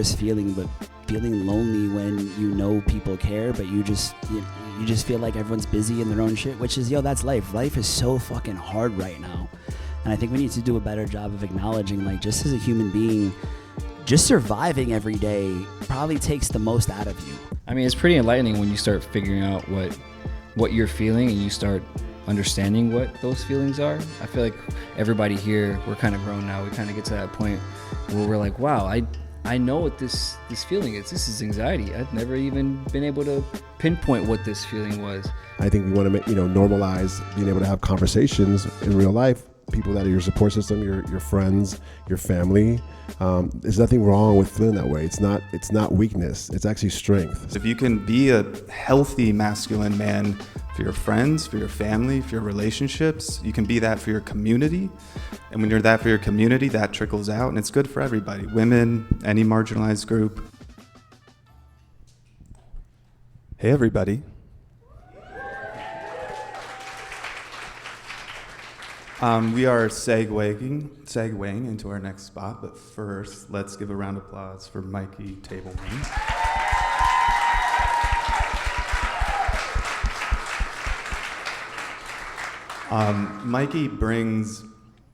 worst feeling, but feeling lonely when you know people care, but you just feel like everyone's busy in their own shit, which is, that's life. Life is so fucking hard right now. And I think we need to do a better job of acknowledging, like, just as a human being, just surviving every day probably takes the most out of you. I mean, it's pretty enlightening when you start figuring out what you're feeling and you start understanding what those feelings are. I feel like everybody here, we're kind of grown now. We kind of get to that point where we're like, wow, I know what this feeling is. This is anxiety. I've never even been able to pinpoint what this feeling was. I think we want to normalize being able to have conversations in real life. People that are your support system, your friends, your family. There's nothing wrong with feeling that way. It's not weakness. It's actually strength. If you can be a healthy masculine man for your friends, for your family, for your relationships, you can be that for your community. And when you're that for your community, that trickles out, and it's good for everybody. Women, any marginalized group. Hey, everybody. We are segueing into our next spot, but first, let's give a round of applause for Mikey Tableman. Mikey brings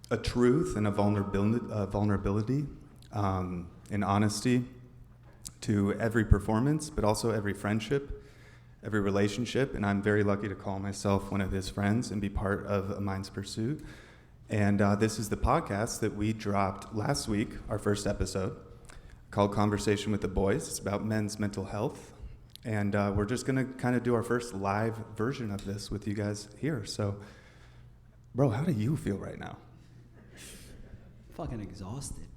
a truth and a vulnerability and honesty to every performance, but also every friendship, every relationship, and I'm very lucky to call myself one of his friends and be part of A Mind's Pursuit. And this is the podcast that we dropped last week, our first episode, called Conversation with the Boys. It's about men's mental health. And we're just going to kind of do our first live version of this with you guys here. So, bro, how do you feel right now? Fucking exhausted.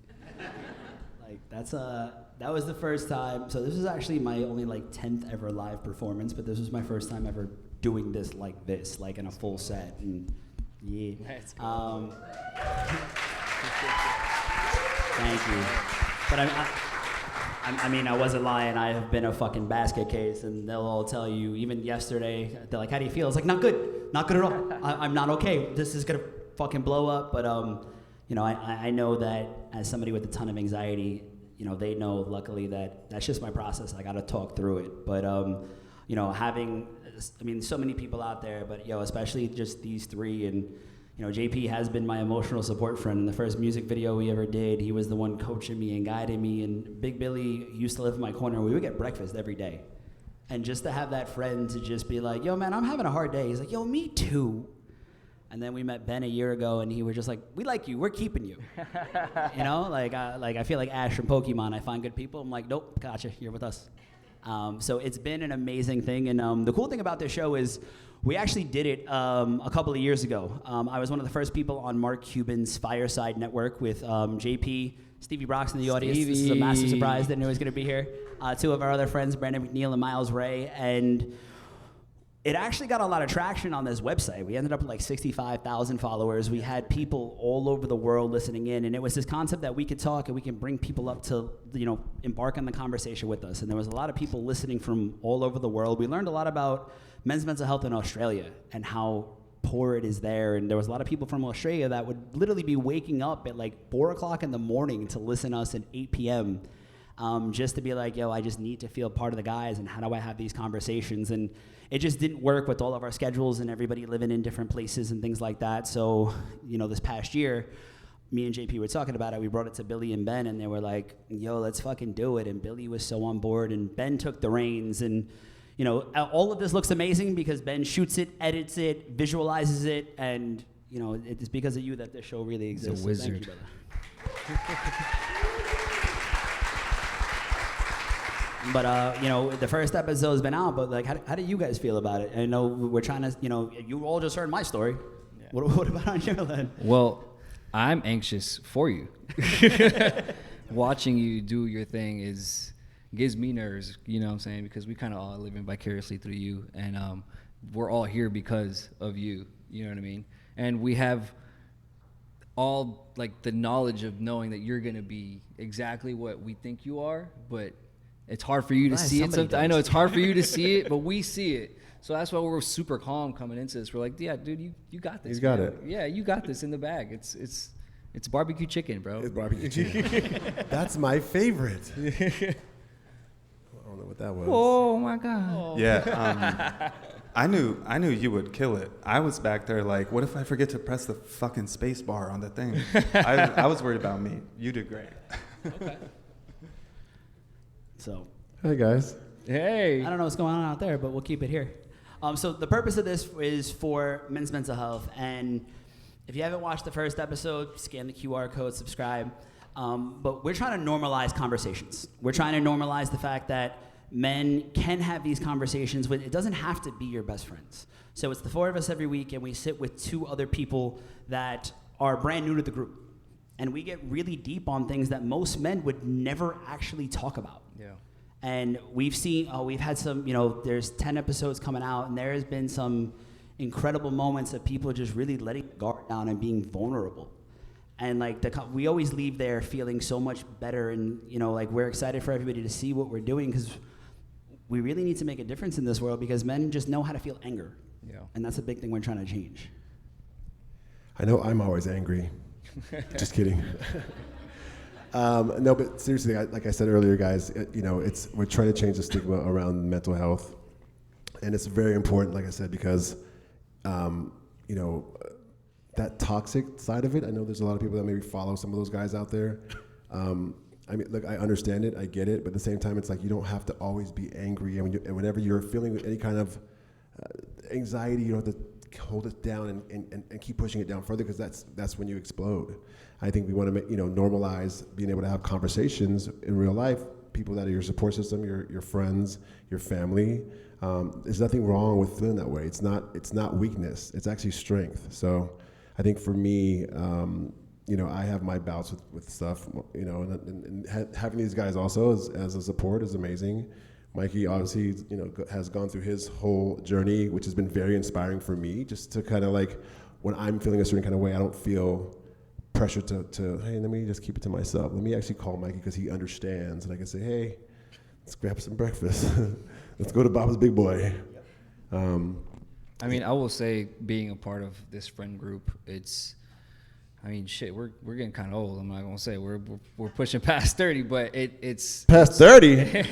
Like, that was the first time. So this was actually my only 10th ever live performance, but this was my first time ever doing this like this, like in a full set. And yeah. That's cool. Thank you. But I mean, I wasn't lying. I have been a fucking basket case, and they'll all tell you, even yesterday, they're like, how do you feel? It's like, not good at all. I'm not okay. This is gonna fucking blow up. But I know that as somebody with a ton of anxiety, they know, luckily, that that's just my process. I got to talk through it. But, having, so many people out there, but, especially just these three. And, JP has been my emotional support friend. In the first music video we ever did, he was the one coaching me and guiding me. And Big Billy used to live in my corner. We would get breakfast every day. And just to have that friend to just be like, yo, man, I'm having a hard day. He's like, yo, me too. And then we met Ben a year ago, and he was just like, we like you, we're keeping you. I feel like Ash from Pokemon. I find good people. I'm like, nope, gotcha, you're with us. So it's been an amazing thing. And the cool thing about this show is we actually did it a couple of years ago. I was one of the first people on Mark Cuban's Fireside Network with JP, Stevie Brock's in the audience. This is a massive surprise, didn't know he was going to be here. Two of our other friends, Brandon McNeil and Miles Ray. And it actually got a lot of traction on this website. We ended up with 65,000 followers. We had people all over the world listening in, and it was this concept that we could talk and we can bring people up to, embark on the conversation with us. And there was a lot of people listening from all over the world. We learned a lot about men's mental health in Australia and how poor it is there. And there was a lot of people from Australia that would literally be waking up at 4 o'clock in the morning to listen to us at 8 p.m. Just to be like, yo, I just need to feel part of the guys, and how do I have these conversations? And it just didn't work with all of our schedules and everybody living in different places and things like that. So, this past year, me and JP were talking about it. We brought it to Billy and Ben, and they were like, yo, let's fucking do it. And Billy was so on board, and Ben took the reins. And, all of this looks amazing because Ben shoots it, edits it, visualizes it, and, it's because of you that this show really exists. He's a wizard. So thank you, brother. But, the first episode has been out, but how do you guys feel about it? I know we're trying to, you all just heard my story. Yeah. What about on your end? Well, I'm anxious for you. Watching you do your thing gives me nerves, you know what I'm saying? Because we kind of all living vicariously through you, and we're all here because of you, you know what I mean? And we have all, the knowledge of knowing that you're going to be exactly what we think you are, but it's hard for you to see it. I know it's hard for you to see it, but we see it. So that's why we're super calm coming into this. We're like, yeah, dude, you got this. He's got it. Yeah, you got this in the bag. It's It's barbecue chicken, bro. It's barbecue chicken. That's my favorite. I don't know what that was. Oh my God. Yeah. I knew you would kill it. I was back there like, what if I forget to press the fucking space bar on the thing? I was worried about me. You did great. Okay. So, Hey guys. Hey. I don't know what's going on out there, but we'll keep it here. So the purpose of this is for men's mental health. And if you haven't watched the first episode, scan the QR code, subscribe. But we're trying to normalize conversations. We're trying to normalize the fact that men can have these conversations with, it doesn't have to be your best friends. So it's the four of us every week, and we sit with two other people that are brand new to the group. And we get really deep on things that most men would never actually talk about. Yeah. And we've had some, there's 10 episodes coming out, and there has been some incredible moments of people just really letting guard down and being vulnerable. And we always leave there feeling so much better, and we're excited for everybody to see what we're doing, because we really need to make a difference in this world, because men just know how to feel anger. Yeah. And that's a big thing we're trying to change. I know I'm always angry. Just kidding. No, but seriously, like I said earlier, guys, we're trying to change the stigma around mental health, and it's very important, like I said, because that toxic side of it. I know there's a lot of people that maybe follow some of those guys out there. Look, I understand it, I get it, but at the same time, it's like you don't have to always be angry, and whenever you're feeling any kind of anxiety, you don't have to hold it down and keep pushing it down further, because that's when you explode. I think we want to normalize being able to have conversations in real life. People that are your support system, your friends, your family. There's nothing wrong with feeling that way. It's not weakness. It's actually strength. So I think for me, I have my bouts with stuff, and having these guys also as a support is amazing. Mikey obviously, has gone through his whole journey, which has been very inspiring for me, just to kind of when I'm feeling a certain kind of way, I don't feel pressure to hey, let me just keep it to myself. Let me actually call Mikey, because he understands, and I can say, hey, let's grab some breakfast. Let's go to Baba's Big Boy. I will say, being a part of this friend group, we're getting kind of old. I'm not gonna say we're pushing past 30, but it's past 30.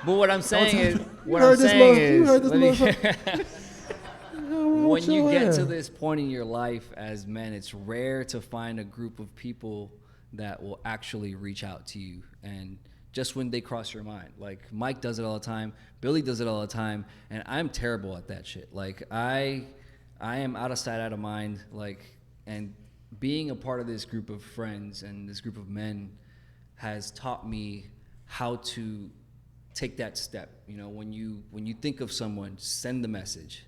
But what I'm saying is, when you get to this point in your life as men, it's rare to find a group of people that will actually reach out to you, and just when they cross your mind. Like Mike does it all the time, Billy does it all the time, and I'm terrible at that shit. I am out of sight, out of mind. And being a part of this group of friends and this group of men has taught me how to take that step. When you think of someone, send the message.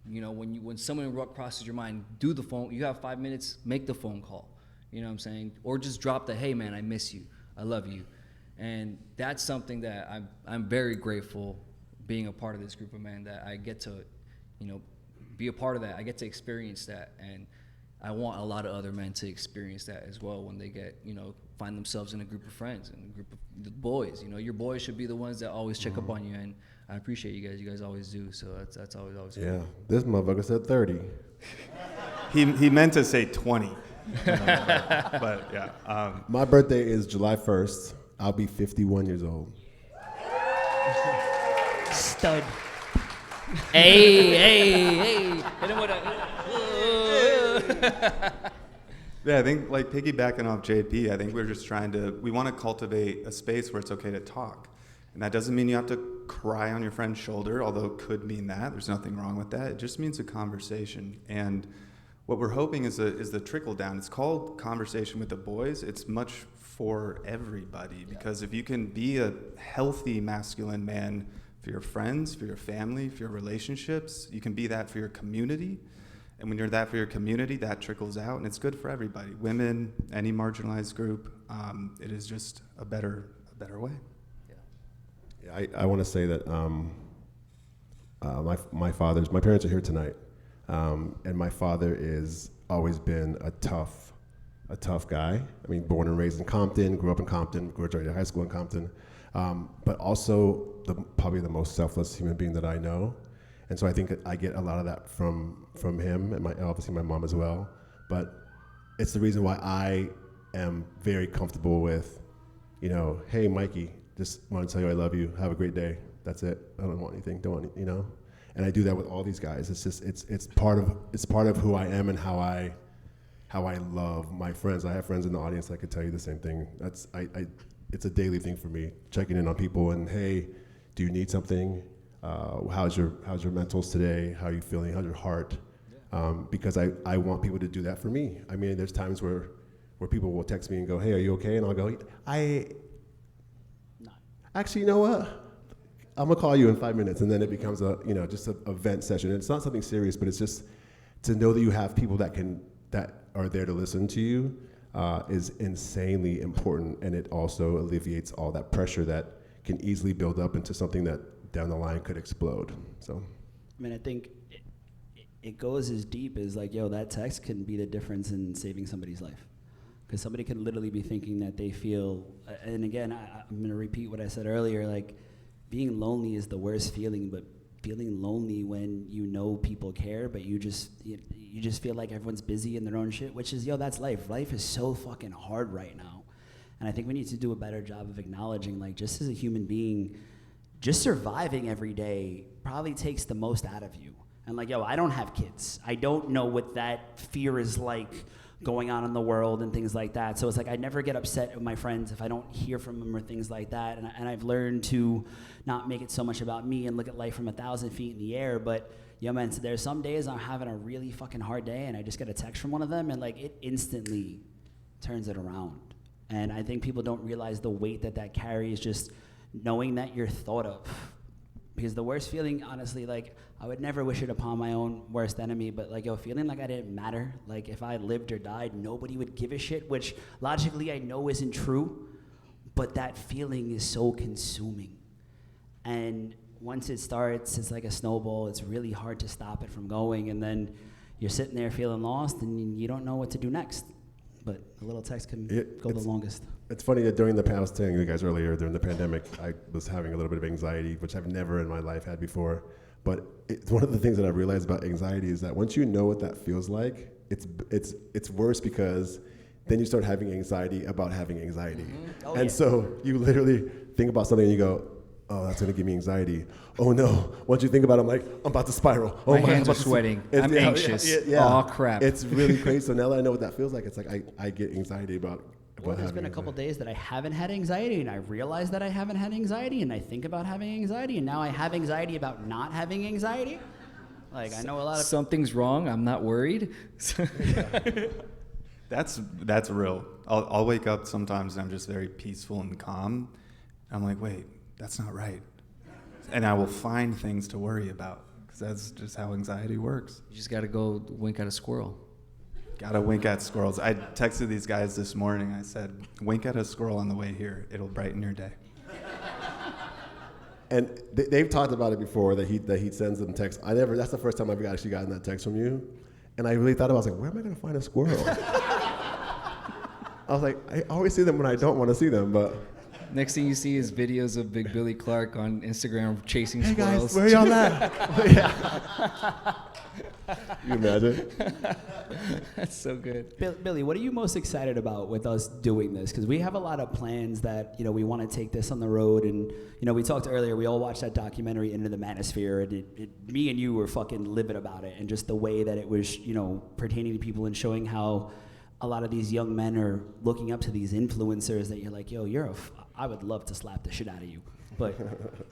When someone crosses your mind, do the phone. You have 5 minutes, make the phone call. You know what I'm saying? Or just drop the, hey man, I miss you, I love you. And that's something that I'm very grateful being a part of this group of men, that I get to, be a part of that. I get to experience that, and I want a lot of other men to experience that as well when they get, find themselves in a group of friends and a group of the boys. Your boys should be the ones that always check up on you, and I appreciate you guys. You guys always do, so that's always Yeah, cool. this motherfucker said 30. He meant to say 20. But yeah. My birthday is July 1st. I'll be 51 years old. Stud. Hey. Hit him with Yeah, I think piggybacking off JP, I think we're just we want to cultivate a space where it's okay to talk. And that doesn't mean you have to cry on your friend's shoulder, although it could mean that. There's nothing wrong with that. It just means a conversation. And what we're hoping is the trickle down. It's called Conversation with the Boys. It's much for everybody, because if you can be a healthy masculine man for your friends, for your family, for your relationships, you can be that for your community. And when you're that for your community, that trickles out, and it's good for everybody. Women, any marginalized group, it is just a better way. Yeah, I want to say that my parents are here tonight, and my father is always been a tough guy. Born and raised in Compton, grew up in Compton, graduated high school in Compton, but also probably the most selfless human being that I know. And so I think that I get a lot of that from him, and obviously my mom as well. But it's the reason why I am very comfortable with, hey, Mikey, just want to tell you I love you. Have a great day. That's it. I don't want anything. Don't want, And I do that with all these guys. It's just it's part of who I am and how I love my friends. I have friends in the audience that could tell you the same thing. It's a daily thing for me, checking in on people and, hey, do you need something? How's your mentals today? How are you feeling? How's your heart? Because I want people to do that for me. I mean, there's times where people will text me and go, hey, are you okay? And I'll go, actually, you know what? I'm gonna call you in 5 minutes, and then it becomes just a vent session. It's not something serious, but it's just to know that you have people that are there to listen to you is insanely important, and it also alleviates all that pressure that can easily build up into something that down the line could explode. So, I mean, I think it goes as deep as like, that text can be the difference in saving somebody's life. Because somebody could literally be thinking that they feel, and again, I'm going to repeat what I said earlier, like being lonely is the worst feeling, but feeling lonely when people care, but you just feel like everyone's busy in their own shit, which is, that's life. Life is so fucking hard right now. And I think we need to do a better job of acknowledging, like, just as a human being, just surviving every day probably takes the most out of you. And like, I don't have kids. I don't know what that fear is like going on in the world and things like that. So it's like I never get upset with my friends if I don't hear from them or things like that. And I've learned to not make it so much about me and look at life from 1,000 feet in the air. But man, so there's some days I'm having a really fucking hard day and I just get a text from one of them and like it instantly turns it around. And I think people don't realize the weight that carries, just knowing that you're thought of. Because the worst feeling, honestly, like, I would never wish it upon my own worst enemy, but like, feeling like I didn't matter, like if I lived or died, nobody would give a shit, which logically I know isn't true, but that feeling is so consuming. And once it starts, it's like a snowball. It's really hard to stop it from going, and then you're sitting there feeling lost, and you don't know what to do next. But a little text can go the longest. It's funny that during I was telling you guys earlier, during the pandemic, I was having a little bit of anxiety, which I've never in my life had before. But it's one of the things that I realized about anxiety is that once you know what that feels like, it's worse because then you start having anxiety about having anxiety. Mm-hmm. So you literally think about something and you go, oh, that's gonna give me anxiety. Oh no, once you think about it, I'm like, I'm about to spiral. Oh, my hands are sweating. I'm anxious. Oh crap. It's really crazy. So now that I know what that feels like, it's like I get anxiety about there's been a couple days that I haven't had anxiety, and I realize that I haven't had anxiety, and I think about having anxiety, and now I have anxiety about not having anxiety. Like, I know a lot of... Something's wrong. I'm not worried. That's real. I'll wake up sometimes and I'm just very peaceful and calm. I'm like, wait, that's not right. And I will find things to worry about because that's just how anxiety works. You just got to go wink at a squirrel. Gotta wink at squirrels. I texted these guys this morning. I said, wink at a squirrel on the way here. It'll brighten your day. And they've talked about it before, that he sends them texts. That's the first time I've actually gotten that text from you. And I really thought about it. I was like, where am I going to find a squirrel? I was like, I always see them when I don't want to see them, but... Next thing you see is videos of Big Billy Clark on Instagram chasing hey squirrels. Guys, where y'all at? Yeah. You imagine? That's so good. Billy, what are you most excited about with us doing this? Because we have a lot of plans that, we want to take this on the road. And, we talked earlier, we all watched that documentary, Into the Manosphere, and me and you were fucking livid about it. And just the way that it was, pertaining to people and showing how a lot of these young men are looking up to these influencers that you're like, yo, I would love to slap the shit out of you. But,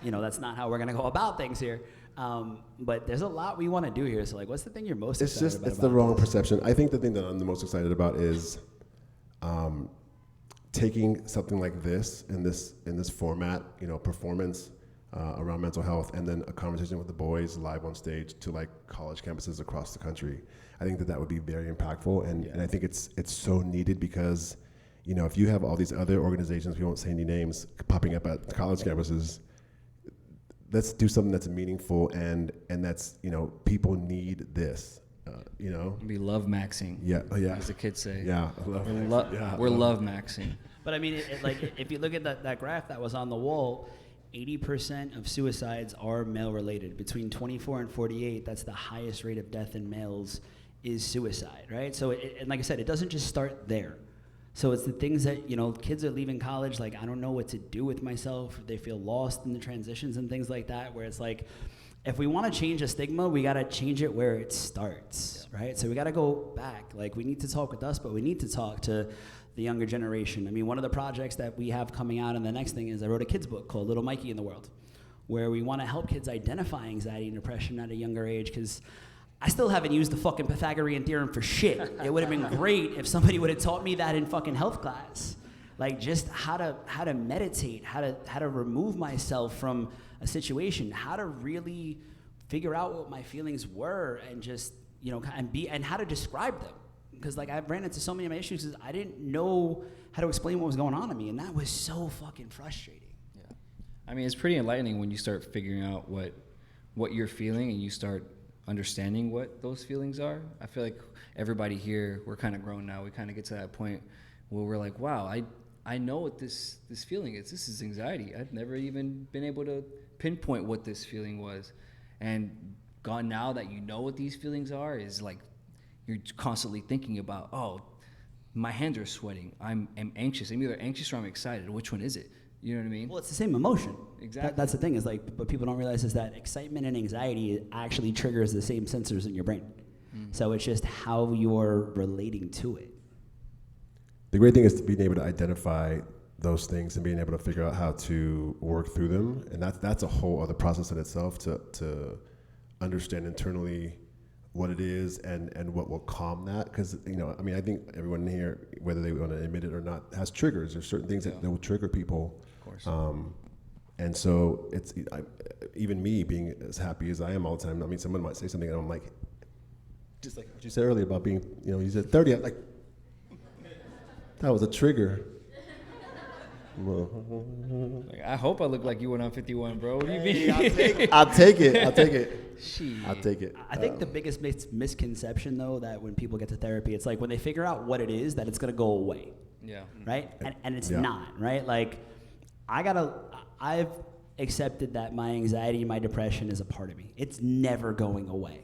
that's not how we're going to go about things here. But there's a lot we want to do here. So, like, what's the thing you're most excited about? It's the wrong perception. I think the thing that I'm the most excited about is taking something like this in this format, performance around mental health, and then a conversation with the boys live on stage to like college campuses across the country. I think that would be very impactful, and I think it's so needed because, if you have all these other organizations, we won't say any names, popping up at college campuses, let's do something that's meaningful and that's, people need this, We love maxing. Yeah, yeah. As the kids say. Yeah, we're love maxing. But I mean, if you look at that graph that was on the wall, 80% of suicides are male-related. Between 24 and 48, that's the highest rate of death in males is suicide, right? So, and like I said, it doesn't just start there. So it's the things that, kids are leaving college, like, I don't know what to do with myself. They feel lost in the transitions and things like that, where it's like, if we want to change a stigma, we got to change it where it starts, right? So we got to go back. Like, we need to talk with us, but we need to talk to the younger generation. I mean, one of the projects that we have coming out, and the next thing is I wrote a kid's book called Little Mikey in the World, where we want to help kids identify anxiety and depression at a younger age, because I still haven't used the fucking Pythagorean theorem for shit. It would have been great if somebody would have taught me that in fucking health class. Like, just how to meditate, how to remove myself from a situation, how to really figure out what my feelings were, and just, and how to describe them. Because, like, I ran into so many of my issues because I didn't know how to explain what was going on to me, and that was so fucking frustrating. Yeah. I mean, it's pretty enlightening when you start figuring out what you're feeling and you start understanding what those feelings are. I feel like everybody here, we're kind of grown now. We kind of get to that point where we're like, wow, I know what this feeling is. This is anxiety. I've never even been able to pinpoint what this feeling was. And gone now that you know what these feelings are, is like you're constantly thinking about, oh, my hands are sweating. I'm anxious. I'm either anxious or I'm excited. Which one is it? You know what I mean? Well, it's the same emotion. Exactly. That's the thing, is like, what people don't realize is that excitement and anxiety actually triggers the same sensors in your brain. Mm-hmm. So it's just how you're relating to it. The great thing is being able to identify those things and being able to figure out how to work through them. And that's a whole other process in itself, to understand internally what it is and what will calm that. Because, I think everyone in here, whether they want to admit it or not, has triggers. There's certain things that will trigger people. Of course. And so it's even me being as happy as I am all the time. I mean, someone might say something and I'm like, just like what you said earlier about being, you said 30, I'm like, that was a trigger. Like, I hope I look like you went on 51, bro. What do you mean? I'll take it. Shit. I'll take it. I think the biggest misconception, though, that when people get to therapy, it's like when they figure out what it is, that it's going to go away. Yeah. Right? And it's not, right? Like, I've accepted that my anxiety and my depression is a part of me. It's never going away.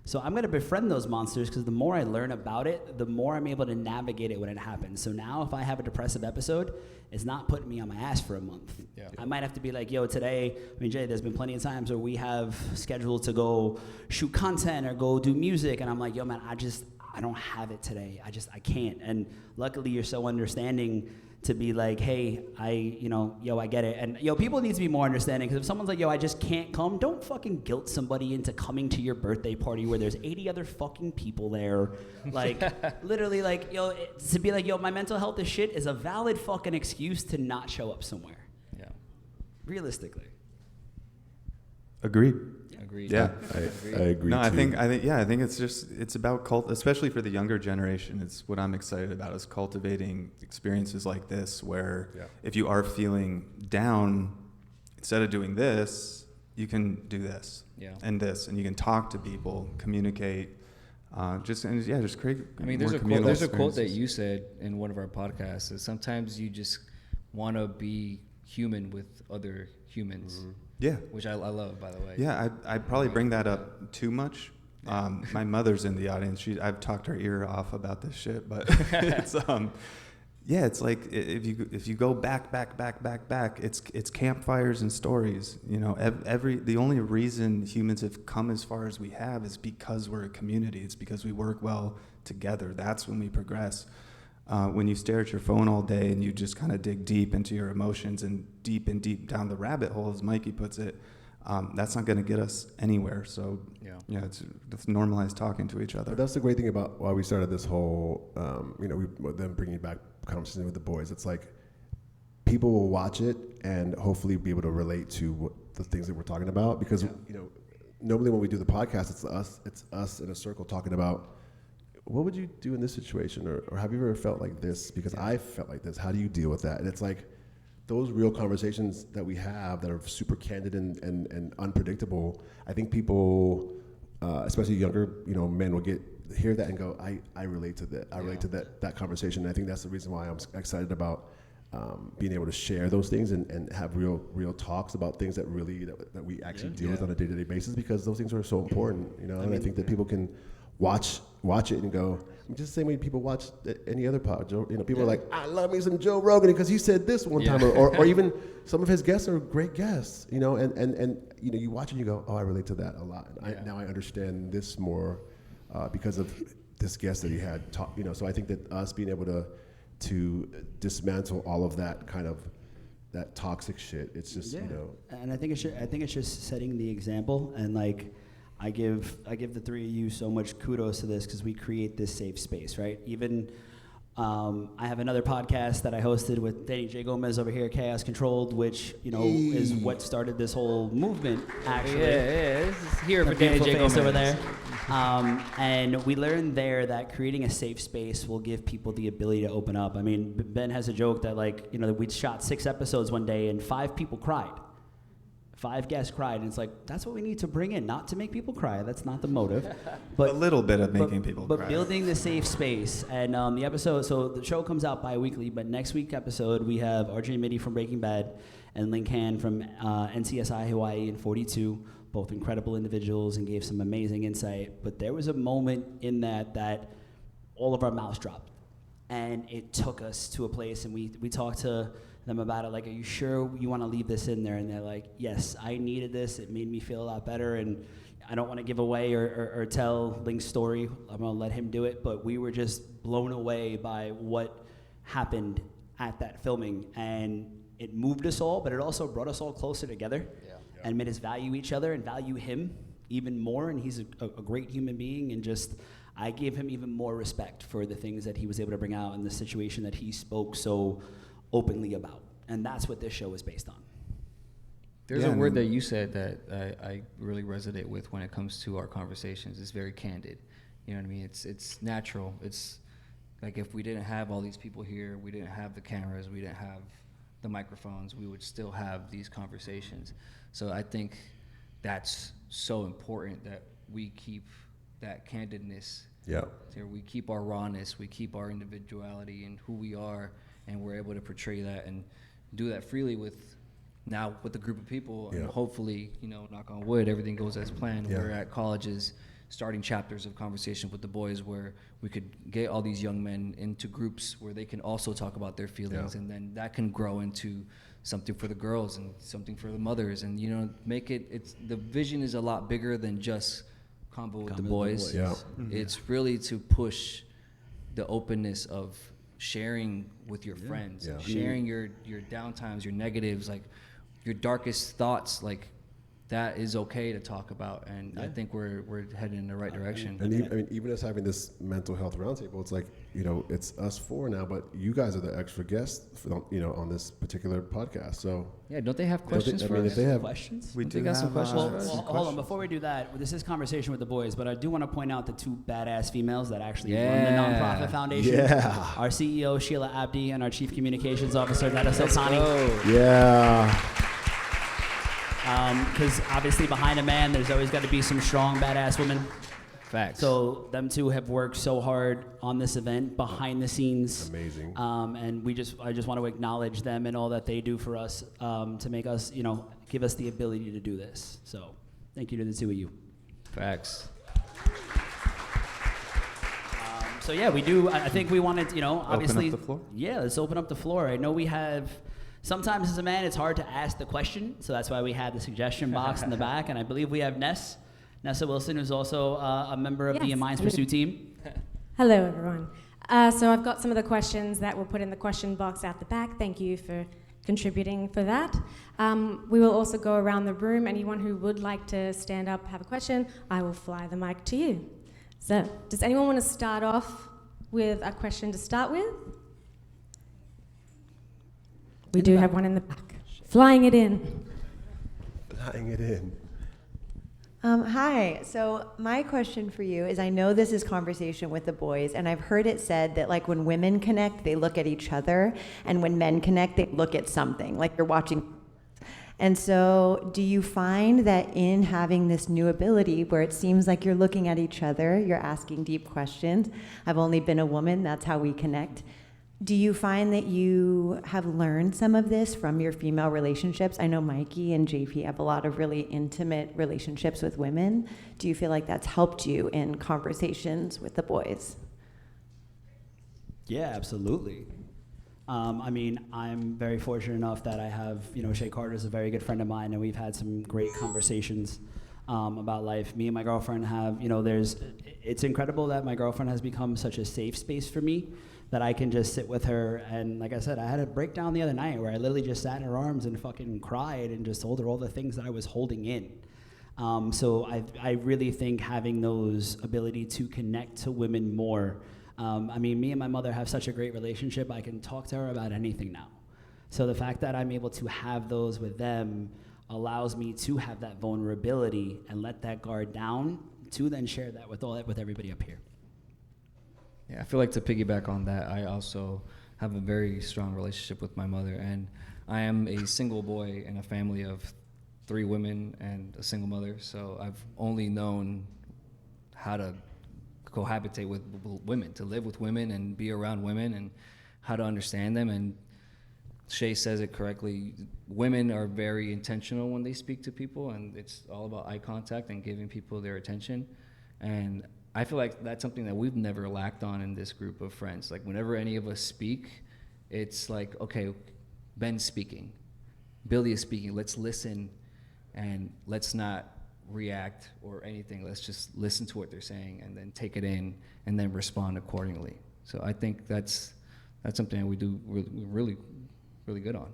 So I'm going to befriend those monsters, because the more I learn about it, the more I'm able to navigate it when it happens. So now if I have a depressive episode, it's not putting me on my ass for a month. Yeah. I might have to be like, yo, today, Jay, there's been plenty of times where we have scheduled to go shoot content or go do music, and I'm like, yo, man, I don't have it today. I can't. And luckily you're so understanding to be like, hey, I get it. And, people need to be more understanding, because if someone's like, yo, I just can't come, don't fucking guilt somebody into coming to your birthday party where there's 80 other fucking people there. Like, literally, like, to be like, my mental health is shit is a valid fucking excuse to not show up somewhere. Yeah. Realistically. Agreed. Agreed. Yeah, I agree. No, too. I think it's about especially for the younger generation. It's what I'm excited about, is cultivating experiences like this, where if you are feeling down, instead of doing this, you can do this and this, and you can talk to people, communicate, just create. I mean, there's a quote that you said in one of our podcasts, is sometimes you just want to be human with other humans. Mm-hmm. Yeah. Which I love, by the way. Yeah, I probably bring that up too much. My mother's in the audience. I've talked her ear off about this shit, but it's it's like if you go back, it's campfires and stories. The only reason humans have come as far as we have is because we're a community. It's because we work well together. That's when we progress. When you stare at your phone all day and you just kind of dig deep into your emotions and deep down the rabbit hole, as Mikey puts it, that's not going to get us anywhere. So it's normalize talking to each other. But that's the great thing about why we started this whole, then bringing back conversation with the boys. It's like people will watch it and hopefully be able to relate to the things that we're talking about, because normally when we do the podcast, it's us in a circle talking about, what would you do in this situation? Or have you ever felt like this? Because I felt like this. How do you deal with that? And it's like those real conversations that we have that are super candid and unpredictable. I think people, especially younger, men will hear that and go, I relate to that. I relate to that conversation. And I think that's the reason why I'm excited about being able to share those things and have real talks about things that we actually deal with on a day-to-day basis, because those things are so important, and I think that people can watch watch it and go, just the same way people watch any other pod. People are like, I love me some Joe Rogan because he said this one time, or even some of his guests are great guests, and you watch it and you go, oh, I relate to that a lot. And now I understand this more because of this guest that he had. So I think that us being able to dismantle all of that kind of that toxic shit, it's just And I think it's just setting the example, and like. I give the three of you so much kudos to this because we create this safe space, right? Even I have another podcast that I hosted with Danny J. Gomez over here, Chaos Controlled, which is what started this whole movement. Actually, This is here for Danny J. Gomez over there. And we learned there that creating a safe space will give people the ability to open up. I mean, Ben has a joke that we shot 6 episodes one day and 5 people cried. 5 guests cried, and it's like, that's what we need to bring in, not to make people cry. That's not the motive. But a little bit of making people cry. But building the safe space. And the episode, so the show comes out bi-weekly, but next week's episode, we have RJ Mitty from Breaking Bad and Link Han from NCSI Hawaii and 42, both incredible individuals and gave some amazing insight. But there was a moment in that all of our mouths dropped. And it took us to a place, and we talked to them about it, like, are you sure you want to leave this in there? And they're like, yes, I needed this. It made me feel a lot better, and I don't want to give away or tell Link's story. I'm going to let him do it, but we were just blown away by what happened at that filming, and it moved us all, but it also brought us all closer together and made us value each other and value him even more, and he's a great human being, and just I gave him even more respect for the things that he was able to bring out and the situation that he spoke so openly about. And that's what this show is based on. There's a word that you said that I really resonate with when it comes to our conversations. It's very candid. You know what I mean? It's natural. It's like if we didn't have all these people here, we didn't have the cameras, we didn't have the microphones, we would still have these conversations. So I think that's so important that we keep that candidness. Yeah. We keep our rawness, we keep our individuality and who we are, and we're able to portray that and do that freely with a group of people. And hopefully, knock on wood, everything goes as planned. We're at colleges starting chapters of conversation with the boys where we could get all these young men into groups where they can also talk about their feelings, and then that can grow into something for the girls and something for the mothers, and make it's the vision is a lot bigger than just combo with the boys. It's really to push the openness of sharing with your friends, sharing your downtimes, your negatives, like your darkest thoughts, like that is okay to talk about, and I think we're heading in the right direction. And even us having this mental health roundtable, it's like it's us 4 now, but you guys are the extra guests, on this particular podcast. So don't they have questions for us? If they have questions, we do got some questions. Hold on, before we do that, this is conversation with the boys, but I do want to point out the 2 badass females that actually run the nonprofit foundation. Yeah, our CEO Sheila Abdi and our Chief Communications Officer Netta Sultani. Because obviously behind a man, there's always got to be some strong, badass women. Facts. So them 2 have worked so hard on this event behind the scenes. Amazing. And I just want to acknowledge them and all that they do for us to make us, give us the ability to do this. So thank you to the 2 of you. Facts. So yeah, we do. I think we wanted, obviously. Open up the floor? Yeah, let's open up the floor. I know we have. Sometimes as a man, it's hard to ask the question, so that's why we had the suggestion box in the back, and I believe we have Nessa Wilson, who's also a member of the Minds Pursuit team. Hello, everyone. So I've got some of the questions that were put in the question box at the back. Thank you for contributing for that. We will also go around the room. Anyone who would like to stand up, have a question, I will fly the mic to you. So, does anyone want to start off with a question to start with? We do have one in the back. Flying it in. Flying it in. Hi. So my question for you is, I know this is conversation with the boys, and I've heard it said that like when women connect, they look at each other, and when men connect, they look at something, like you're watching. And so do you find that in having this new ability where it seems like you're looking at each other, you're asking deep questions? I've only been a woman, that's how we connect. Do you find that you have learned some of this from your female relationships? I know Mikey and JP have a lot of really intimate relationships with women. Do you feel like that's helped you in conversations with the boys? Yeah, absolutely. I mean, I'm very fortunate enough that I have, Shay Carter's a very good friend of mine, and we've had some great conversations about life. Me and my girlfriend have, it's incredible that my girlfriend has become such a safe space for me, that I can just sit with her. And like I said, I had a breakdown the other night where I literally just sat in her arms and fucking cried and just told her all the things that I was holding in. So I really think having those ability to connect to women more. I mean, me and my mother have such a great relationship. I can talk to her about anything now. So the fact that I'm able to have those with them allows me to have that vulnerability and let that guard down to then share that with everybody up here. Yeah, I feel like to piggyback on that, I also have a very strong relationship with my mother, and I am a single boy in a family of 3 women and a single mother, so I've only known how to cohabitate with women, to live with women and be around women and how to understand them. And Shay says it correctly, women are very intentional when they speak to people, and it's all about eye contact and giving people their attention. And I feel like that's something that we've never lacked on in this group of friends. Like whenever any of us speak, it's like, okay, Ben's speaking, Billy is speaking, let's listen and let's not react or anything. Let's just listen to what they're saying and then take it in and then respond accordingly. So I think that's something that we do really, really good on.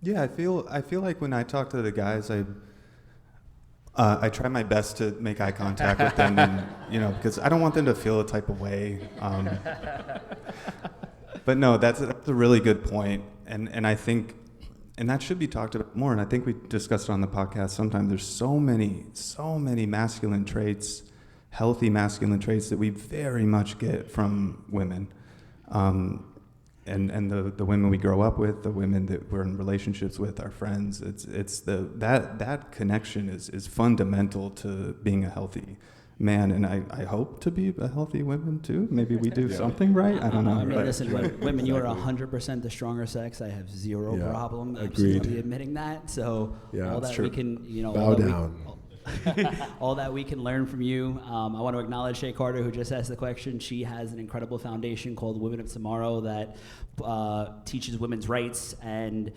Yeah, I feel like when I talk to the guys, I try my best to make eye contact with them, and because I don't want them to feel a type of way. But no, that's a really good point, and I think, and that should be talked about more. And I think we discussed it on the podcast sometime. There's so many masculine traits, healthy masculine traits that we very much get from women. And the women we grow up with, the women that we're in relationships with, our friends, it's that connection is fundamental to being a healthy man, and I hope to be a healthy woman too. Maybe we do something right. I don't know. I mean, listen, women, you are 100% the stronger sex. I have zero problem absolutely admitting that. So all that we can, bow down. All that we can learn from you. I want to acknowledge Shay Carter, who just asked the question. She has an incredible foundation called Women of Tomorrow that teaches women's rights, and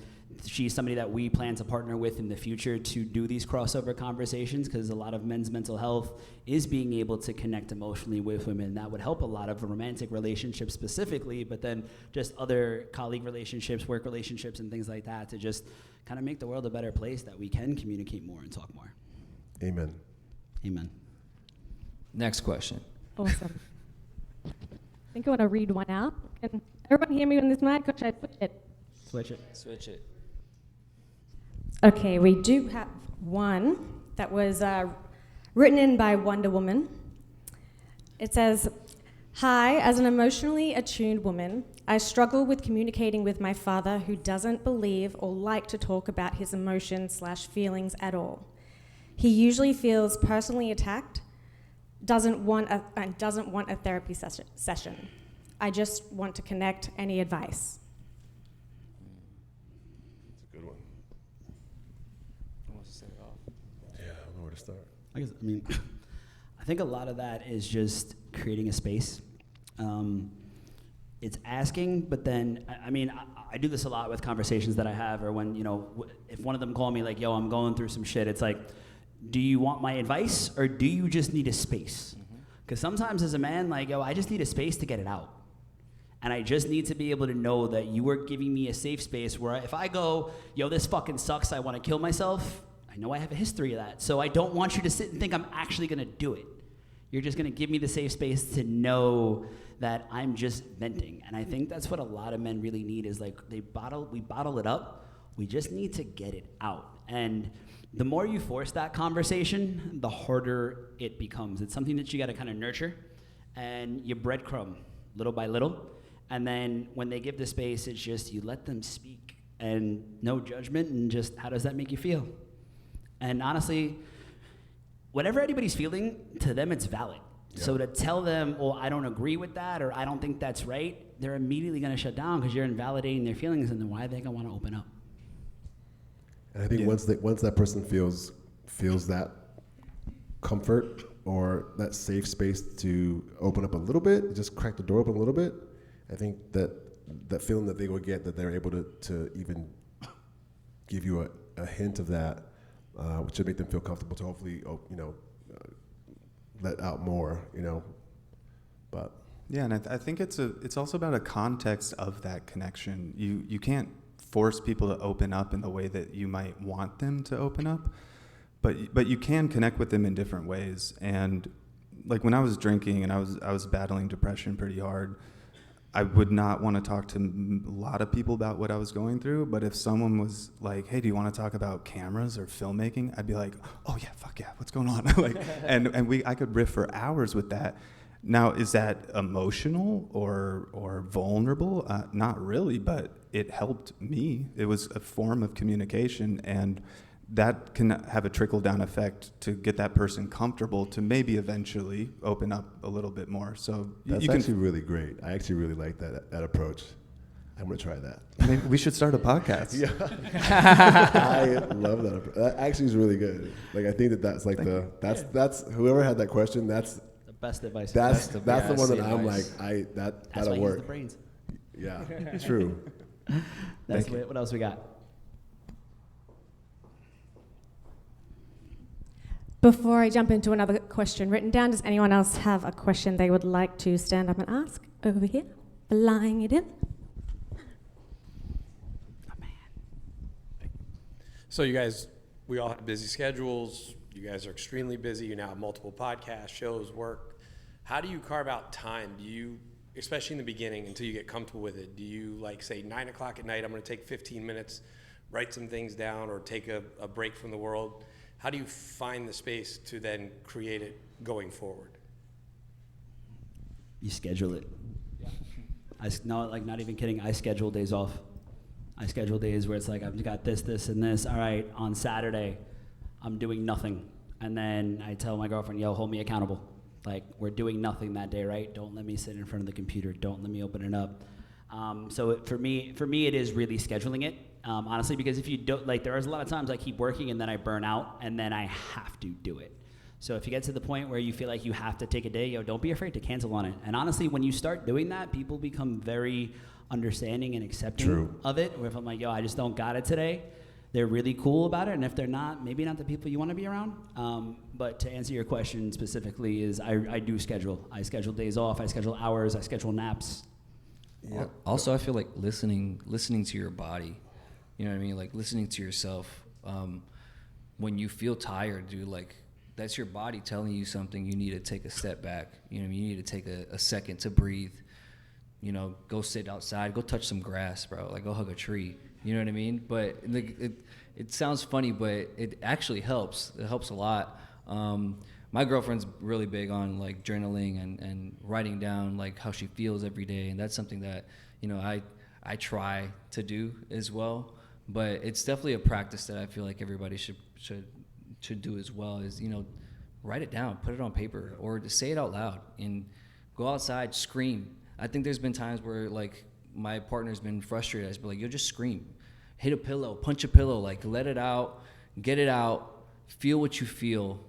she's somebody that we plan to partner with in the future to do these crossover conversations, because a lot of men's mental health is being able to connect emotionally with women. That would help a lot of romantic relationships specifically, but then just other colleague relationships, work relationships, and things like that, to just kind of make the world a better place that we can communicate more and talk more. Amen. Amen. Next question. Awesome. I think I want to read one out. Can everyone hear me on this mic, or should I switch it? Switch it. Okay, we do have one that was written in by Wonder Woman. It says, "Hi, as an emotionally attuned woman, I struggle with communicating with my father, who doesn't believe or like to talk about his emotions/feelings at all. He usually feels personally attacked, doesn't want a therapy session. I just want to connect. Any advice?" That's a good one. Who wants to set it off? Yeah, I don't know where to start. I think a lot of that is just creating a space. It's asking, but then, I do this a lot with conversations that I have, or when, if one of them call me like, yo, I'm going through some shit, it's like, do you want my advice, or do you just need a space? Because sometimes as a man, like, yo, I just need a space to get it out. And I just need to be able to know that you are giving me a safe space where if I go, yo, this fucking sucks, I want to kill myself, I know I have a history of that. So I don't want you to sit and think I'm actually going to do it. You're just going to give me the safe space to know that I'm just venting. And I think that's what a lot of men really need, is like we bottle it up. We just need to get it out. And the more you force that conversation, the harder it becomes. It's something that you got to kind of nurture, and you breadcrumb little by little. And then when they give the space, it's just you let them speak, and no judgment, and just how does that make you feel? And honestly, whatever anybody's feeling, to them it's valid. Yeah. So to tell them, well, I don't agree with that, or I don't think that's right, they're immediately going to shut down because you're invalidating their feelings, and then why are they going to want to open up? And I think once that person feels that comfort or that safe space to open up a little bit, just crack the door open a little bit, I think that feeling that they will get, that they're able to even give you a hint of that, which should make them feel comfortable to hopefully, let out more, but. Yeah, and I think it's also about a context of that connection. You can't force people to open up in the way that you might want them to open up, but you can connect with them in different ways. And like when I was drinking and I was battling depression pretty hard, I would not want to talk to a lot of people about what I was going through. But if someone was like, "Hey, do you want to talk about cameras or filmmaking?" I'd be like, "Oh yeah, fuck yeah, what's going on?" I could riff for hours with that. Now, is that emotional or vulnerable? Not really, but it helped me. It was a form of communication, and that can have a trickle-down effect to get that person comfortable to maybe eventually open up a little bit more. So that's actually really great. I actually really like that approach. I'm gonna try that. Maybe we should start a podcast. Yeah, I love that approach. That actually is really good. Like I think that's like that's whoever had that question. That's The best advice. that's the one that I'm like advice. That's that'll why I work. use the brains. Yeah, true. What else we got? Before I jump into another question written down, does anyone else have a question they would like to stand up and ask? Over here, flying it in. So you guys, we all have busy schedules. You guys are extremely busy. You now have multiple podcasts, shows, work. How do you carve out time? Do you, especially in the beginning, until you get comfortable with it, do you like say 9 o'clock at night, I'm going to take 15 minutes, write some things down, or take a break from the world? How do you find the space to then create it going forward? You schedule it. Not even kidding. I schedule days off. I schedule days where it's like I've got this, and this. All right, on Saturday, I'm doing nothing, and then I tell my girlfriend, "Yo, hold me accountable. Like we're doing nothing that day, right? Don't let me sit in front of the computer. Don't let me open it up." For me, it is really scheduling it. Honestly, because if you don't, like, there's a lot of times I keep working and then I burn out and then I have to do it. So if you get to the point where you feel like you have to take a day, don't be afraid to cancel on it. And honestly, when you start doing that, people become very understanding and accepting of it. Or if I'm like, I just don't got it today, they're really cool about it. And if they're not, maybe not the people you want to be around. But to answer your question specifically is I do schedule. I schedule days off. I schedule hours. I schedule naps. Yeah. Also, I feel like listening to your body. You know what I mean? Like listening to yourself. When you feel tired, dude, like that's your body telling you something. You need to take a step back. You know what I mean? You need to take a second to breathe. Go sit outside. Go touch some grass, bro. Like go hug a tree. You know what I mean? But it sounds funny, but it actually helps. It helps a lot. My girlfriend's really big on like journaling and writing down like how she feels every day, and that's something that I try to do as well. But it's definitely a practice that I feel like everybody should do as well. Is write it down, put it on paper, or just say it out loud and go outside, scream. I think there's been times where like my partner's been frustrated. I just be like, just scream, hit a pillow, punch a pillow, like let it out, get it out, feel what you feel,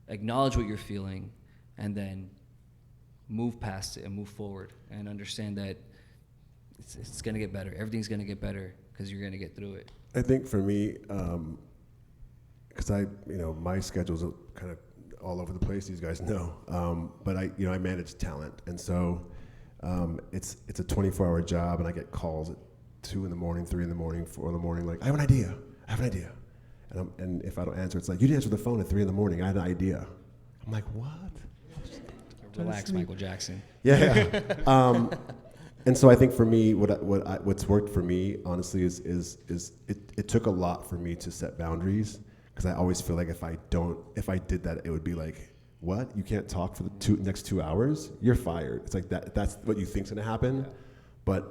acknowledge what you're feeling, and then move past it and move forward and understand that it's going to get better. Everything's going to get better because you're going to get through it. I think for me, because my schedule's kind of all over the place. These guys know, but I manage talent, and so it's a 24-hour job, and I get calls at 2 in the morning, 3 in the morning, 4 in the morning. Like I have an idea, and if I don't answer, it's like you didn't answer the phone at 3 in the morning. I had an idea. I'm like, what? Relax, Michael Jackson. Yeah. And so I think for me, what's worked for me, honestly, is it took a lot for me to set boundaries, because I always feel like if I did that, it would be like, what? You can't talk for the next 2 hours? You're fired. It's like that's what you think's gonna happen. Yeah. But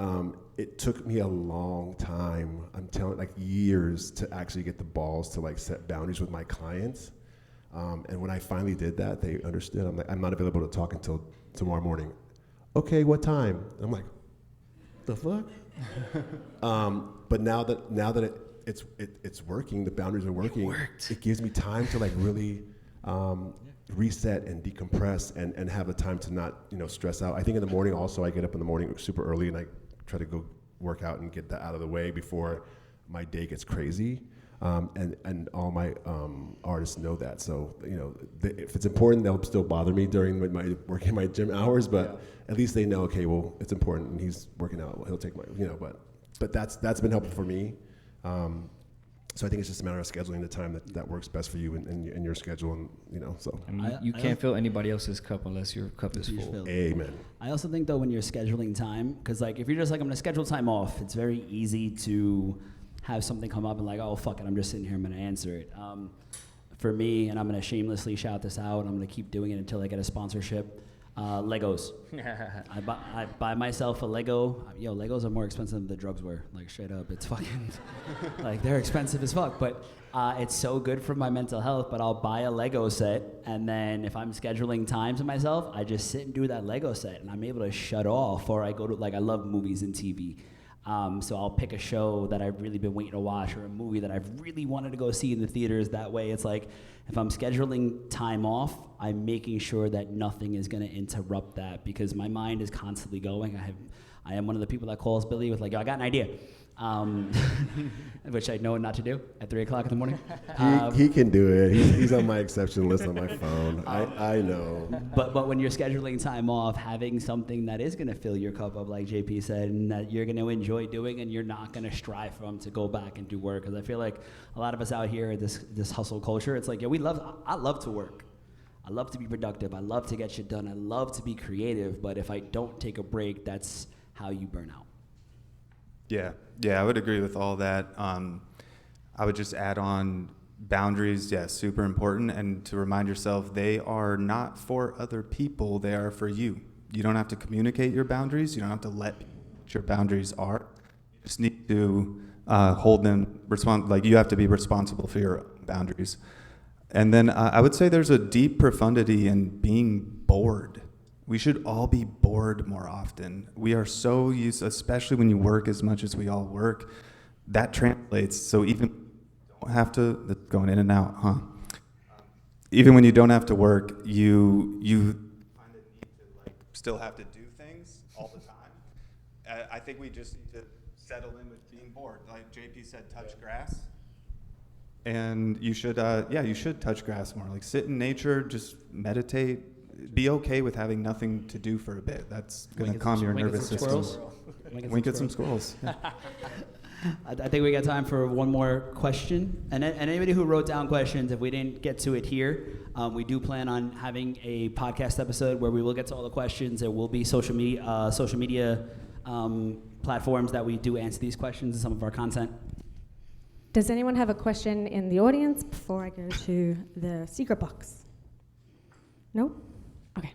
it took me a long time, I'm telling, like years, to actually get the balls to like set boundaries with my clients. And when I finally did that, they understood. I'm like, I'm not available to talk until tomorrow morning. Okay, what time? And I'm like, the fuck? But now that it's working, the boundaries are working. It gives me time to like really reset and decompress and have the time to not stress out. I think in the morning also, I get up in the morning super early and I try to go work out and get that out of the way before my day gets crazy. And all my artists know that. So if it's important, they'll still bother me during my working my gym hours. But at least they know, okay, well, it's important, and he's working out. Well, he'll take my, But that's been helpful for me. So I think it's just a matter of scheduling the time that works best for you and your schedule, and So I mean, you can't fill anybody else's cup unless your cup is full. Amen. I also think though when you're scheduling time, because like if you're just like I'm gonna schedule time off, it's very easy to have something come up and like, oh fuck it, I'm just sitting here, I'm gonna answer it. For me, and I'm gonna shamelessly shout this out, I'm gonna keep doing it until I get a sponsorship. Legos. I buy myself a Lego. Legos are more expensive than the drugs were. Like straight up, it's fucking like they're expensive as fuck. But it's so good for my mental health. But I'll buy a Lego set, and then if I'm scheduling time to myself, I just sit and do that Lego set, and I'm able to shut off. Or I go to I love movies and TV. So I'll pick a show that I've really been waiting to watch, or a movie that I've really wanted to go see in the theaters. That way, it's like if I'm scheduling time off, I'm making sure that nothing is going to interrupt that, because my mind is constantly going. I am one of the people that calls Billy with like, yo, I got an idea, which I know not to do at 3 o'clock in the morning. He can do it. He's on my exception list on my phone. I know. But when you're scheduling time off, having something that is going to fill your cup up, like JP said, and that you're going to enjoy doing, and you're not going to strive from to go back and do work. Because I feel like a lot of us out here, this hustle culture, it's like, I love to work. I love to be productive. I love to get shit done. I love to be creative. But if I don't take a break, that's how you burn out. Yeah, I would agree with all that. I would just add on boundaries, super important. And to remind yourself, they are not for other people, they are for you. You don't have to communicate your boundaries. You don't have to let people know what your boundaries are. You just need to hold them, you have to be responsible for your boundaries. And then I would say there's a deep profundity in being bored. We should all be bored more often. We are so used, especially when you work as much as we all work, that translates. So even don't have to, that's going in and out, huh? Even when you don't have to work, you find a need to still have to do things all the time. I think we just need to settle in with being bored. Like JP said, touch grass. And you should touch grass more. Like sit in nature, just meditate. Be okay with having nothing to do for a bit. That's going to calm your nervous system. Wink at some squirrels. I think we got time for one more question. And anybody who wrote down questions, if we didn't get to it here, we do plan on having a podcast episode where we will get to all the questions. There will be social media platforms that we do answer these questions in some of our content. Does anyone have a question in the audience before I go to the secret box? No? Okay.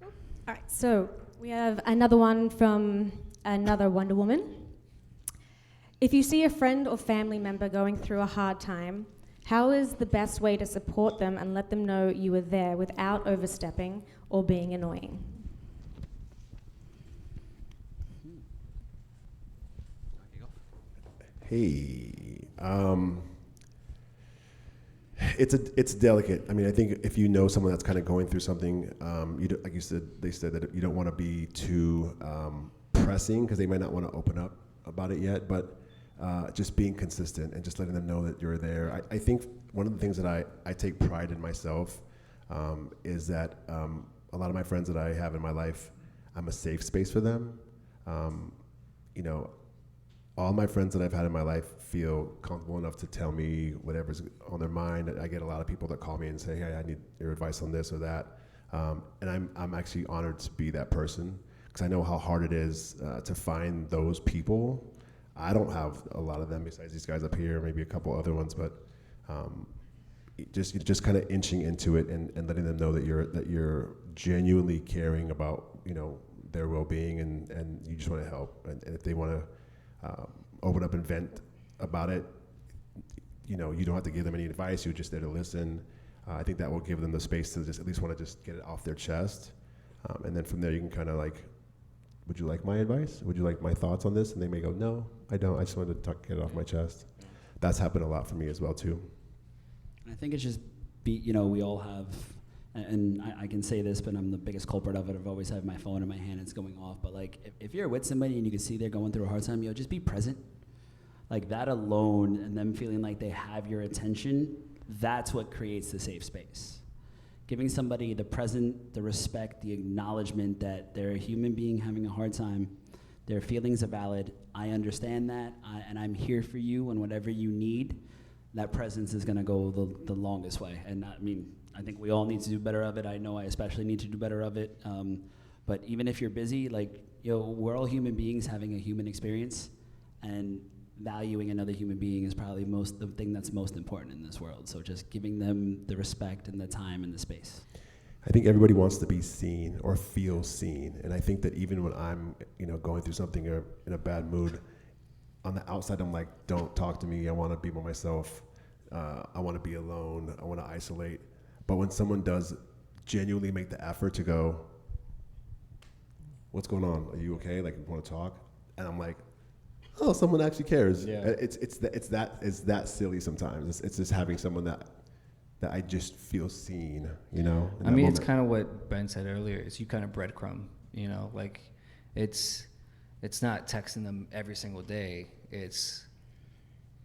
All right, so we have another one from another Wonder Woman. If you see a friend or family member going through a hard time, how is the best way to support them and let them know you are there without overstepping or being annoying? Hey, it's delicate. I mean, I think if you know someone that's kind of going through something, like you said, they said that you don't want to be too pressing because they might not want to open up about it yet. But just being consistent and just letting them know that you're there. I think one of the things that I take pride in myself is that a lot of my friends that I have in my life, I'm a safe space for them. All my friends that I've had in my life feel comfortable enough to tell me whatever's on their mind. I get a lot of people that call me and say, hey, I need your advice on this or that. And I'm actually honored to be that person because I know how hard it is to find those people. I don't have a lot of them besides these guys up here, maybe a couple other ones, but just kind of inching into it and letting them know that you're genuinely caring about their well-being and you just want to help. And if they want to open up and vent about it, you don't have to give them any advice. You're just there to listen. I think that will give them the space to just at least want to just get it off their chest. And then from there you can kind of would you like my advice? Would you like my thoughts on this? And they may go, no, I don't. I just wanted to get it off my chest. That's happened a lot for me as well too. I think it's just, we all have, and I can say this, but I'm the biggest culprit of it. I've always had my phone in my hand, it's going off. But like, if you're with somebody and you can see they're going through a hard time, just be present. Like that alone, and them feeling like they have your attention, that's what creates the safe space. Giving somebody the present, the respect, the acknowledgement that they're a human being having a hard time, their feelings are valid, I understand that, and I'm here for you, and whatever you need, that presence is gonna go the longest way. And I think we all need to do better of it. I know I especially need to do better of it. But even if you're busy, we're all human beings having a human experience, and valuing another human being is probably the thing that's most important in this world. So just giving them the respect and the time and the space. I think everybody wants to be seen or feel seen. And I think that even when I'm, going through something or in a bad mood, on the outside, I'm like, don't talk to me. I want to be by myself. I want to be alone. I want to isolate. But when someone does genuinely make the effort to go, what's going on? Are you okay? Like, you want to talk? And I'm like, oh, someone actually cares. Yeah. It's that silly sometimes. It's just having someone that I just feel seen, It's kind of what Ben said earlier. It's you kind of breadcrumb, like it's not texting them every single day. It's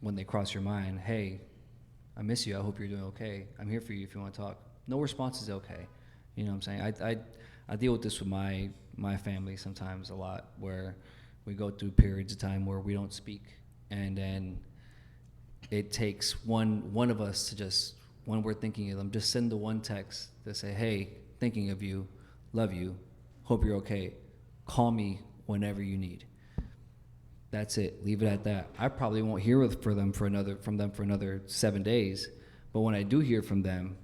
when they cross your mind, hey, I miss you. I hope you're doing okay. I'm here for you if you want to talk. No response is okay. You know what I'm saying? I deal with this with my family sometimes a lot, where we go through periods of time where we don't speak, and then it takes one of us to just, when we're thinking of them, just send the one text to say, hey, thinking of you, love you, hope you're okay, call me whenever you need. That's it. Leave it at that. I probably won't hear from them for another 7 days, but when I do hear from them,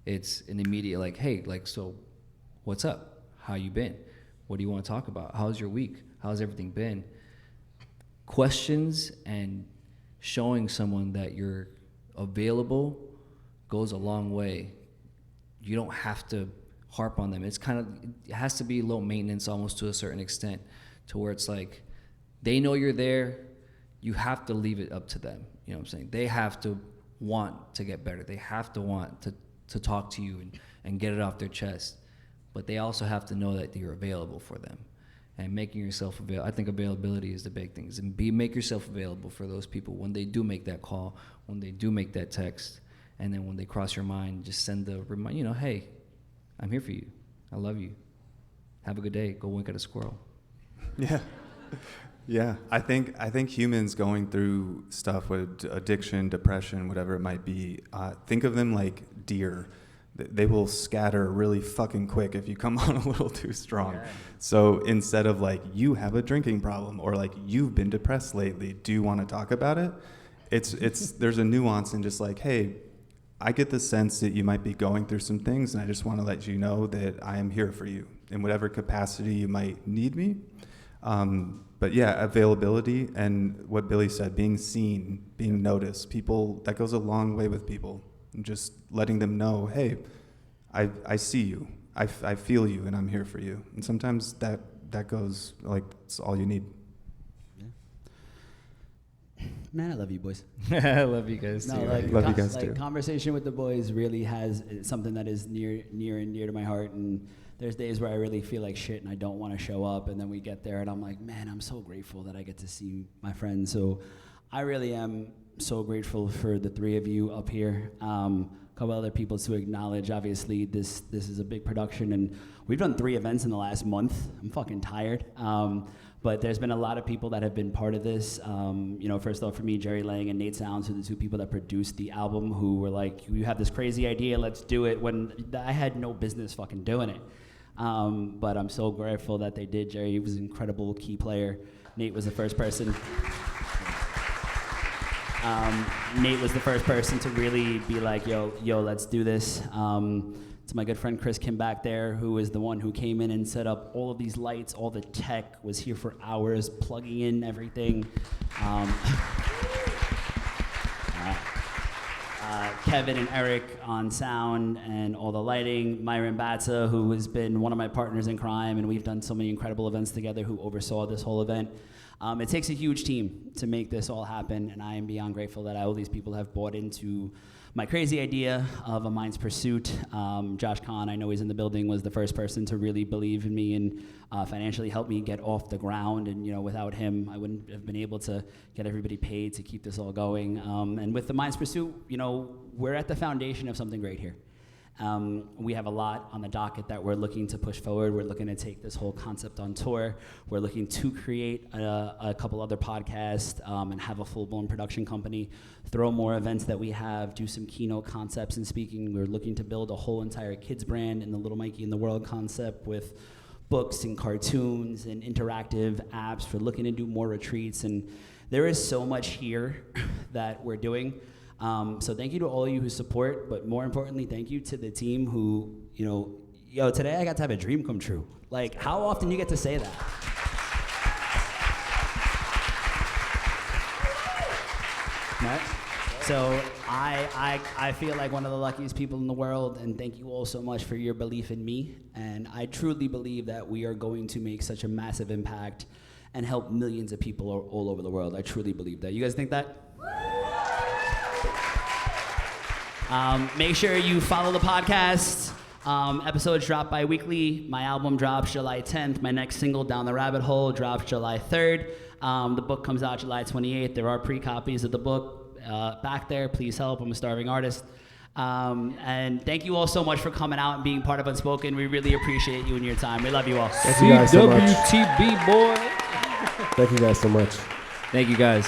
it's an immediate like, hey, so what's up? How you been? What do you want to talk about? How's your week? How's everything been? Questions and showing someone that you're available goes a long way. You don't have to harp on them. It has to be low maintenance almost to a certain extent, to where it's like, they know you're there, you have to leave it up to them. You know what I'm saying? They have to want to get better. They have to want to talk to you and get it off their chest. But they also have to know that you're available for them. And making yourself available, I think availability is the big thing. Make yourself available for those people when they do make that call, when they do make that text, and then when they cross your mind, just send the reminder, hey, I'm here for you. I love you. Have a good day. Go wink at a squirrel. Yeah. Yeah, I think humans going through stuff with addiction, depression, whatever it might be, think of them like deer. They will scatter really fucking quick if you come on a little too strong. Yeah. So instead of like, you have a drinking problem, or like, you've been depressed lately, do you want to talk about it? It's there's a nuance in just like, hey, I get the sense that you might be going through some things, and I just want to let you know that I am here for you in whatever capacity you might need me. But yeah, availability and what Billy said, being seen, being noticed, people, that goes a long way with people. And just letting them know, hey, I see you, I feel you, and I'm here for you. And sometimes that goes, like, it's all you need. Yeah. Man, I love you boys. I love you guys too. Love you guys too. Conversation with the boys really has something that is near and dear to my heart, and there's days where I really feel like shit and I don't want to show up, and then we get there and I'm like, man, I'm so grateful that I get to see my friends. So I really am so grateful for the three of you up here. A couple other people to acknowledge. Obviously, this is a big production, and we've done 3 events in the last month. I'm fucking tired. But there's been a lot of people that have been part of this. First off, for me, Jerry Lang and Nate Sounds, who are the 2 people that produced the album, who were like, you have this crazy idea, let's do it, when I had no business fucking doing it. But I'm so grateful that they did. Jerry was an incredible key player. Nate was the first person. Nate was the first person to really be like, yo, let's do this. It's my good friend Chris Kim back there, who is the one who came in and set up all of these lights, all the tech, was here for hours, plugging in everything. Kevin and Eric on sound and all the lighting, Myron Batza, who has been one of my partners in crime, and we've done so many incredible events together, who oversaw this whole event. It takes a huge team to make this all happen, and I am beyond grateful that all these people have bought into my crazy idea of a Mind's Pursuit. Josh Kahn, I know he's in the building, was the first person to really believe in me and financially help me get off the ground. And without him, I wouldn't have been able to get everybody paid to keep this all going. And with the Mind's Pursuit, we're at the foundation of something great here. We have a lot on the docket that we're looking to push forward. We're looking to take this whole concept on tour. We're looking to create a couple other podcasts and have a full-blown production company, throw more events that we have, do some keynote concepts and speaking. We're looking to build a whole entire kids brand in the Little Mikey in the World concept with books and cartoons and interactive apps. We're looking to do more retreats, and there is so much here that we're doing. So thank you to all of you who support, but more importantly, thank you to the team who, today I got to have a dream come true. Like, how often you get to say that? Right? So I feel like one of the luckiest people in the world, and thank you all so much for your belief in me. And I truly believe that we are going to make such a massive impact and help millions of people all over the world. I truly believe that. You guys think that? Make sure you follow the podcast. Episodes drop bi-weekly. My album drops July 10th. My next single, Down the Rabbit Hole, drops July 3rd. The book comes out July 28th. There are pre-copies of the book back there. Please help. I'm a starving artist. And thank you all so much for coming out and being part of Unspoken. We really appreciate you and your time. We love you all. Thank you guys so much. CWTB, boy. Thank you guys so much. Thank you, guys.